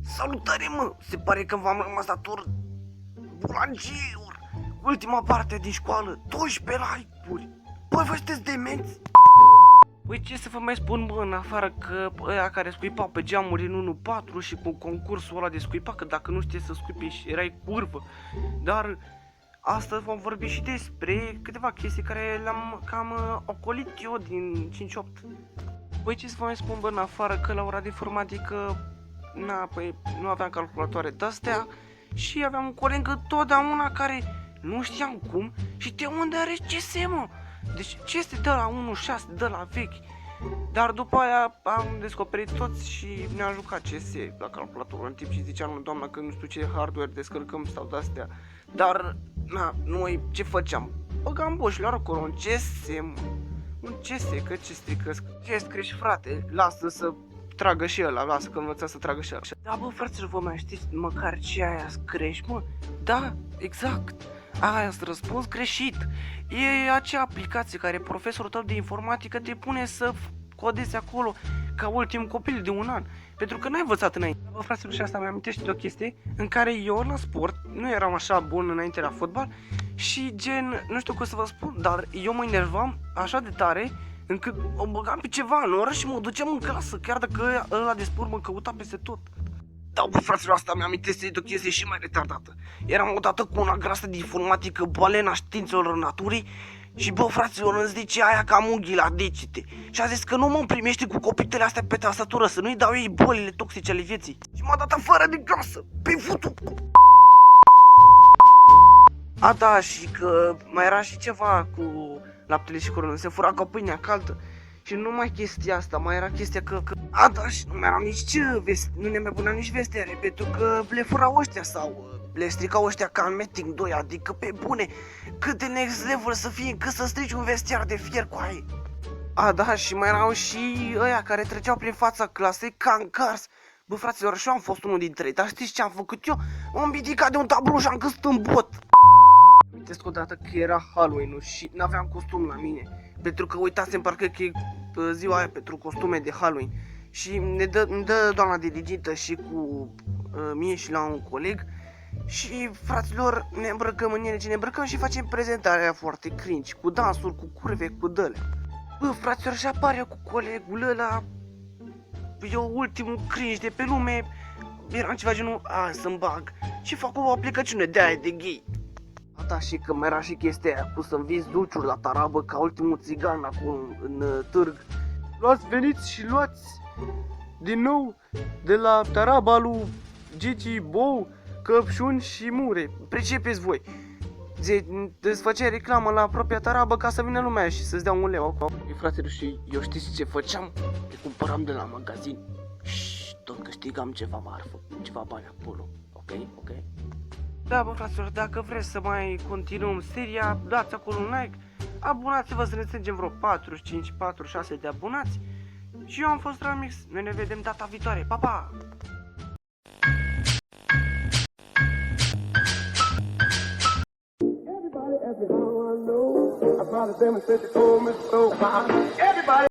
Salutare, mă! Se pare că v-am rămas dator bulangier. Ultima parte din școală, 12 like-uri. Păi voi sunteți demenți? Păi ce să vă mai spun, mă, în afară că ăia care scuipau pe geamuri în 1-4 și cu concursul ăla de scuipa, că dacă nu știi să scuipi erai curvă. Dar astăzi vom vorbi și despre câteva chestii care le-am cam ocolit eu din 5-8. Păi ce să vă mai spun, bă, în afară că la ora de informatică, păi nu aveam calculatoare de-astea și aveam un coleg totdeauna care nu știam cum și de unde are CS, mă? Deci ce este de la 1.6, de la vechi. Dar după aia am descoperit toți și ne-am jucat CS la calculator în timp și ziceam lui doamna că nu știu ce hardware descărcăm sau de-astea. Dar, noi ce făceam? Băgam boșilor acolo un CS, mă. Un CS, că ce strică? Ce screși, frate? Lasă să tragă și ăla, lasă că învăța să tragă și ăla. Da, bă, fraților, vă mai știți măcar ce aia screși, mă? Da, exact. Aia ați răspuns greșit. E acea aplicație care profesorul tău de informatică te pune să codezi acolo ca ultim copil de 1 an. Pentru că n-ai învățat înainte. Bă, fraților, și asta mi-amintește de o chestie în care eu la sport nu eram așa bun înainte la fotbal și gen, nu știu cum să vă spun, dar eu mă enervam așa de tare încât o băgam pe ceva în oră și mă duceam în clasă, chiar dacă ăla de sport mă căuta peste tot. Da, bă, fraților, asta mi-amintesc de o chestie și mai retardată. Eram odată cu una grasă de informatică, balena științelor naturii și, bă, fraților, îmi zice aia că am unghii la degete. Și a zis că nu mă primește cu copitele astea pe tastatură, să nu-i dau ei bolile toxice ale vieții. Și m-a dat afară de clasă, pe futu. A, da, și că mai era și ceva cu laptele și corunul, se fura ca pâinea caldă. Și nu numai chestia asta, mai era chestia că a, da, și nu mai erau nici nu ne mai puneam nici vestiare, pentru că le furau ăștia sau le stricau ăștia ca în Meeting 2, adică pe bune, cât de next level să fie încât să strici un vestiar de fier cu aia. A, da, și mai erau și ăia care treceau prin fața clasei ca în cars. Bă, fraților, și eu am fost unul dintre ei, dar știți ce am făcut eu? M-am ridicat de un tablou și am căzut în bot. Amintesc odată că era Halloween-ul și n-aveam costum la mine. Pentru că uitasem parcă că e ziua aia pentru costume de Halloween. Și îmi dă doamna dirigintă și cu mie și la un coleg. Și, fraților, ne îmbrăcăm în ele ce ne îmbrăcăm și facem prezentarea aia foarte cringe. Cu dansuri, cu curve, cu dălea. Bă, fraților, și apare cu colegul ăla. Eu ultimul cringe de pe lume. Eram ceva genul, să-mi bag. Și fac o aplicațiune de aia de gay. Da, și că mai era și chestia aia cu să-mi vinzi dulciuri la tarabă ca ultimul țigan acolo în târg. Veniți și luați din nou de la taraba lui Gigi Bou, căpșuni și mure. Pricepeți voi. Îți făceai reclamă la propria tarabă ca să vină lumea și să-ți dea un leu acolo. Fraților, și eu știți ce făceam? Le cumpăram de la magazin și tot câștigam ceva marfă, ceva bani acolo. Ok? Da, bă, fraților, dacă vreți să mai continuăm seria, dați acolo un like, abonați-vă să ne strângem vreo 45-46 de abonați. Și eu am fost Ramix, noi ne vedem data viitoare, pa, pa! Everybody